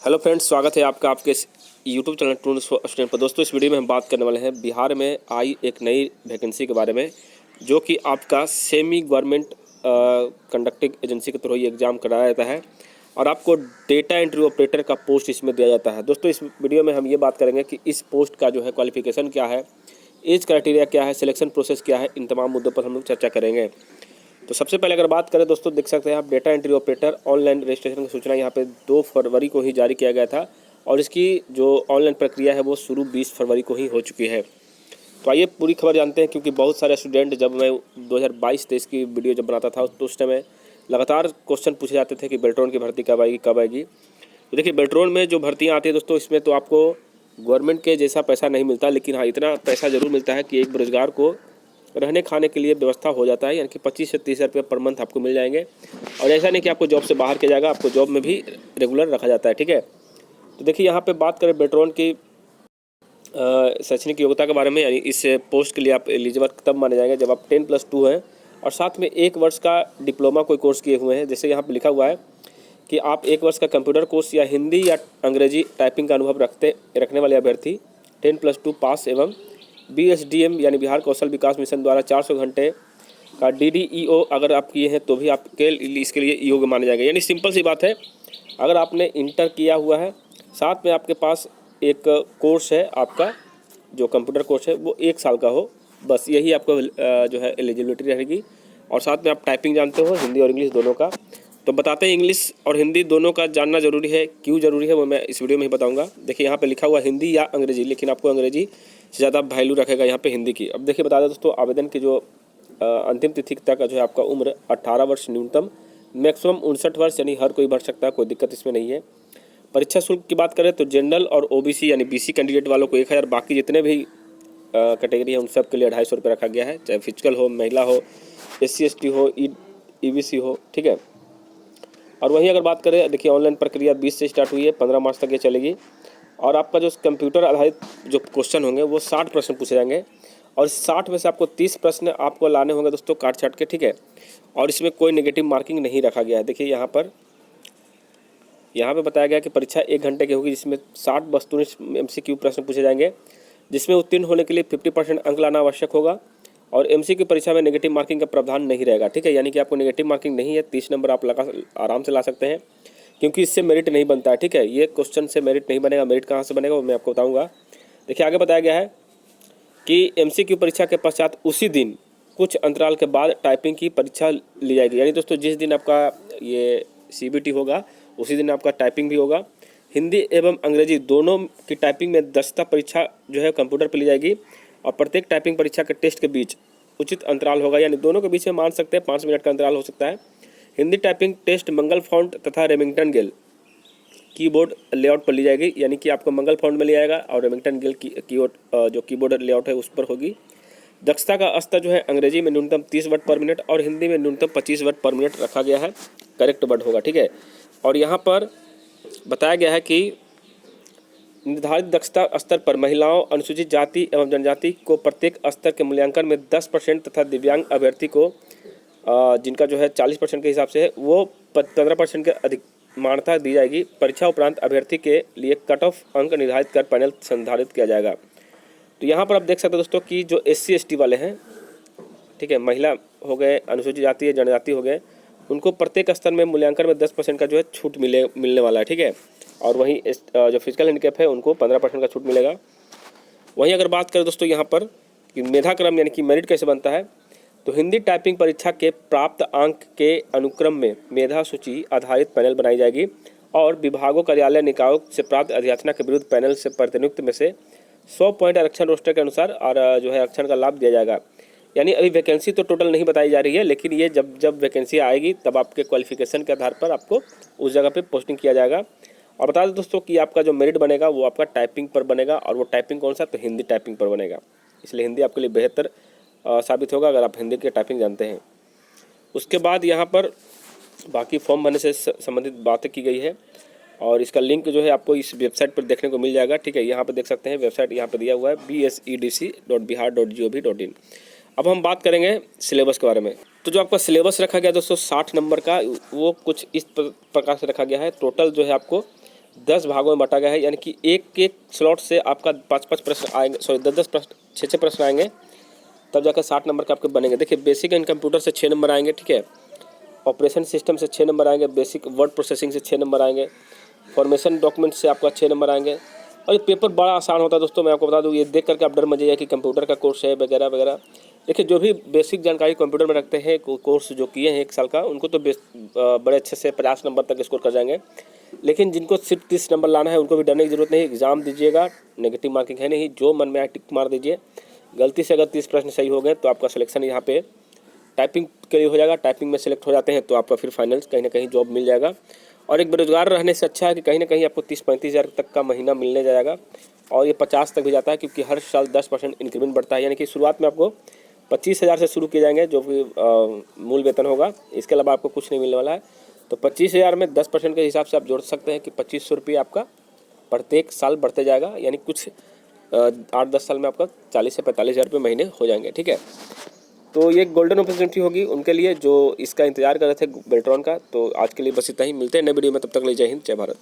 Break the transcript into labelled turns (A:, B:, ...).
A: Hello friends, स्वागत है आपका आपके यूट्यूब चैनल टूर स्टूडेंट पर। दोस्तों, इस वीडियो में हम बात करने वाले हैं बिहार में आई एक नई वैकेंसी के बारे में, जो कि आपका सेमी गवर्नमेंट कंडक्टिंग एजेंसी के थ्रू ये एग्ज़ाम कराया जाता है और आपको डेटा एंट्री ऑपरेटर का पोस्ट इसमें दिया जाता है। दोस्तों, इस वीडियो में हम ये बात करेंगे कि इस पोस्ट का जो है क्वालिफिकेशन क्या है, एज क्राइटेरिया क्या है, सिलेक्शन प्रोसेस क्या है, इन तमाम मुद्दों पर हम लोग चर्चा करेंगे। तो सबसे पहले अगर बात करें दोस्तों, देख सकते हैं आप data entry operator online registration की सूचना यहाँ पे 2 फरवरी को ही जारी किया गया था और इसकी जो ऑनलाइन प्रक्रिया है वो शुरू 20 फरवरी को ही हो चुकी है। तो आइए पूरी खबर जानते हैं, क्योंकि बहुत सारे स्टूडेंट, जब मैं 2022-23 की वीडियो जब बनाता था तो उस समय लगातार क्वेश्चन पूछे जाते थे कि बेल्ट्रॉन की भर्ती कब आएगी कब आएगी। तो देखिए, बेल्ट्रॉन में जो भर्तियाँ आती है दोस्तों, इसमें तो आपको गवर्नमेंट के जैसा पैसा नहीं मिलता, लेकिन हाँ इतना पैसा ज़रूर मिलता है कि एक बेरोजगार को रहने खाने के लिए व्यवस्था हो जाता है, यानी कि 25 से 30 रुपये पर मंथ आपको मिल जाएंगे। और ऐसा नहीं कि आपको जॉब से बाहर किया जाएगा, आपको जॉब में भी रेगुलर रखा जाता है। ठीक है, तो देखिए यहाँ पे बात करें बेल्ट्रॉन की शैक्षणिक योग्यता के बारे में, यानी इस पोस्ट के लिए आप एलिजिबल तब माने जाएंगे जब आप 10+2 हैं और साथ में 1 वर्ष का डिप्लोमा कोई कोर्स किए हुए हैं। जैसे यहाँ पर लिखा हुआ है कि आप 1 वर्ष का कंप्यूटर कोर्स या हिंदी या अंग्रेजी टाइपिंग का अनुभव रखने वाले अभ्यर्थी 10+2 पास एवं BSDM यानी बिहार कौशल विकास मिशन द्वारा 400 घंटे का DDEO अगर आप किए हैं तो भी आपके इसके लिए योग्य माने जाएंगे। यानी सिंपल सी बात है, अगर आपने इंटर किया हुआ है, साथ में आपके पास एक कोर्स है, आपका जो कंप्यूटर कोर्स है वो 1 साल का हो, बस यही आपको जो है एलिजिबिलिटी रहेगी। और साथ में आप टाइपिंग जानते हो, हिंदी और इंग्लिश दोनों का। तो बताते हैं, इंग्लिश और हिंदी दोनों का जानना जरूरी है। क्यों ज़रूरी है वो मैं इस वीडियो में ही बताऊंगा। देखिए यहाँ पे लिखा हुआ हिंदी या अंग्रेजी, लेकिन आपको अंग्रेजी से ज़्यादा वैल्यू रखेगा यहाँ पे हिंदी की। अब देखिए बता दें दोस्तों, आवेदन की जो अंतिम तिथि तक जो है आपका उम्र 18 वर्ष न्यूनतम, मैक्सिमम 59 वर्ष, यानी हर कोई भर सकता है, कोई दिक्कत इसमें नहीं है। परीक्षा शुल्क की बात करें तो जनरल और OBC यानी BC कैंडिडेट वालों को 1000, बाकी जितने भी कैटेगरी है उन सब के लिए 250 रुपये रखा गया है, चाहे फिजिकल हो, महिला हो, SC ST हो, EBC हो। ठीक है, और वहीं अगर बात करें, देखिए ऑनलाइन प्रक्रिया 20 से स्टार्ट हुई है, 15 मार्च तक ये चलेगी। और आपका जो कंप्यूटर आधारित जो क्वेश्चन होंगे वो 60 प्रश्न पूछे जाएंगे और 60 में से आपको 30 प्रश्न आपको लाने होंगे दोस्तों काट छाट के। ठीक है, और इसमें कोई नेगेटिव मार्किंग नहीं रखा गया है। देखिए यहाँ पे बताया गया कि परीक्षा 1 घंटे की होगी, जिसमें 60 वस्तुनिष्ठ MCQ प्रश्न पूछे जाएंगे, जिसमें उत्तीर्ण होने के लिए 50% अंक लाना आवश्यक होगा। और MCQ परीक्षा में नेगेटिव मार्किंग का प्रावधान नहीं रहेगा। ठीक है, यानी कि आपको नेगेटिव मार्किंग नहीं है, 30 नंबर आप आराम से ला सकते हैं, क्योंकि इससे मेरिट नहीं बनता है। ठीक है, ये क्वेश्चन से मेरिट नहीं बनेगा। मेरिट कहाँ से बनेगा वो मैं आपको बताऊंगा। देखिए आगे बताया गया है कि MCQ परीक्षा के पश्चात उसी दिन कुछ अंतराल के बाद टाइपिंग की परीक्षा ली जाएगी। यानी दोस्तों, जिस दिन आपका ये CBT होगा उसी दिन आपका टाइपिंग भी होगा। हिंदी एवं अंग्रेजी दोनों की टाइपिंग में दक्षता परीक्षा जो है कंप्यूटर पर ली जाएगी और प्रत्येक टाइपिंग परीक्षा के टेस्ट के बीच उचित अंतराल होगा, यानी दोनों के बीच में मान सकते हैं 5 मिनट का अंतराल हो सकता है। हिंदी टाइपिंग टेस्ट मंगल फॉन्ट तथा रेमिंगटन गेल कीबोर्ड लेआउट पर ली जाएगी, यानी कि आपको मंगल फॉन्ट में लिया जाएगा और रेमिंगटन गेल जो कीबोर्ड लेआउट है उस पर होगी। दक्षता का स्तर जो है अंग्रेजी में न्यूनतम 30 वर्ड पर मिनट और हिंदी में न्यूनतम 25 वर्ड पर मिनट रखा गया है, करेक्ट वर्ड होगा। ठीक है, और यहाँ पर बताया गया है कि निर्धारित दक्षता स्तर पर महिलाओं, अनुसूचित जाति एवं जनजाति को प्रत्येक स्तर के मूल्यांकन में 10% तथा दिव्यांग अभ्यर्थी को जिनका जो है 40% के हिसाब से है वो 15% के अधिक मान्यता दी जाएगी। परीक्षा उपरांत अभ्यर्थी के लिए कट ऑफ अंक निर्धारित कर पैनल संधारित किया जाएगा। तो यहाँ पर आप देख सकते हैं दोस्तों कि जो SC ST वाले हैं, ठीक है, महिला हो गए, अनुसूचित जाति जनजाति हो गए, उनको प्रत्येक स्तर में मूल्यांकन में 10% का जो है छूट मिलने वाला है। ठीक है, और वहीं जो फिजिकल हैंडीकैप है उनको 15% का छूट मिलेगा। वहीं अगर बात करें दोस्तों यहाँ पर कि मेधाक्रम यानी कि मेरिट कैसे बनता है, तो हिंदी टाइपिंग परीक्षा के प्राप्त अंक के अनुक्रम में मेधा सूची आधारित पैनल बनाई जाएगी और विभागों, कार्यालय, निकायों से प्राप्त अध्याचना के विरुद्ध पैनल से प्रतिनियुक्त में से 100 पॉइंट आरक्षण रोस्टर के अनुसार और जो है आरक्षण का लाभ दिया जाएगा। यानी अभी वैकेंसी तो टोटल नहीं बताई जा रही है, लेकिन ये जब वैकेंसी आएगी तब आपके क्वालिफिकेशन के आधार पर आपको उस जगह पे पोस्टिंग किया जाएगा। और बता दें दोस्तों कि आपका जो मेरिट बनेगा वो आपका टाइपिंग पर बनेगा, और वो टाइपिंग कौन सा, तो हिंदी टाइपिंग पर बनेगा। इसलिए हिंदी आपके लिए बेहतर साबित होगा अगर आप हिंदी की टाइपिंग जानते हैं। उसके बाद यहाँ पर बाकी फॉर्म भरने से संबंधित बातें की गई है और इसका लिंक जो है आपको इस वेबसाइट पर देखने को मिल जाएगा। ठीक है, यहाँ पर देख सकते हैं, वेबसाइट यहाँ पर दिया हुआ है bsedc.bihar.gov.in। अब हम बात करेंगे सिलेबस के बारे में। तो जो आपका सिलेबस रखा गया दोस्तों 60 नंबर का, वो कुछ इस प्रकार से रखा गया है। टोटल जो है आपको 10 भागों में बांटा गया है, यानी कि एक एक स्लॉट से आपका 5-5 प्रश्न आएंगे, सॉरी 10-10 प्रश्न, 6-6 प्रश्न आएंगे, तब जाकर 60 नंबर के आपके बनेंगे। देखिए बेसिक एंड कंप्यूटर से 6 नंबर आएंगे, ठीक है, ऑपरेशन सिस्टम से 6 नंबर आएंगे, बेसिक वर्ड प्रोसेसिंग से 6 नंबर आएंगे, फॉर्मेशन डॉक्यूमेंट से आपका 6 नंबर आएंगे। और ये पेपर बड़ा आसान होता है दोस्तों, मैं आपको बता दूँ, ये देख करके आप डर मत जाइए कि कंप्यूटर का कोर्स है वगैरह वगैरह। देखिए जो भी बेसिक जानकारी कंप्यूटर में रखते हैं, कोर्स जो किए हैं 1 साल का, उनको तो बड़े अच्छे से 50 नंबर तक स्कोर कर जाएंगे। लेकिन जिनको सिर्फ 30 नंबर लाना है उनको भी डरने की जरूरत नहीं, एग्जाम दीजिएगा, नेगेटिव मार्किंग है नहीं, जो मन में आए टिक मार दीजिए। गलती से अगर 30 प्रश्न सही हो गए तो आपका सिलेक्शन यहाँ पे टाइपिंग के लिए हो जाएगा, टाइपिंग में सेलेक्ट हो जाते हैं तो आपका फिर फाइनल कहीं ना कहीं जॉब मिल जाएगा। और एक बेरोजगार रहने से अच्छा है कि कहीं ना कहीं आपको 30-35 हज़ार तक का महीना मिलने जाएगा, और ये 50 तक भी जाता है, क्योंकि हर साल 10% इंक्रीमेंट बढ़ता है। यानी कि शुरुआत में आपको 25,000 से शुरू किए जाएंगे जो कि मूल वेतन होगा, इसके अलावा आपको कुछ नहीं मिलने वाला है। तो 25,000 में 10% के हिसाब से आप जोड़ सकते हैं कि 2500 रुपये आपका प्रत्येक साल बढ़ते जाएगा, यानी कुछ 8-10 साल में आपका 40 से 45,000 रुपये महीने हो जाएंगे, ठीक है। तो ये गोल्डन अपॉर्चुनिटी होगी उनके लिए जो इसका इंतजार कर रहे थे बेल्ट्रॉन का। तो आज के लिए बस इतना ही, मिलते हैं नए वीडियो में, तब तक ले जय हिंद, जय भारत।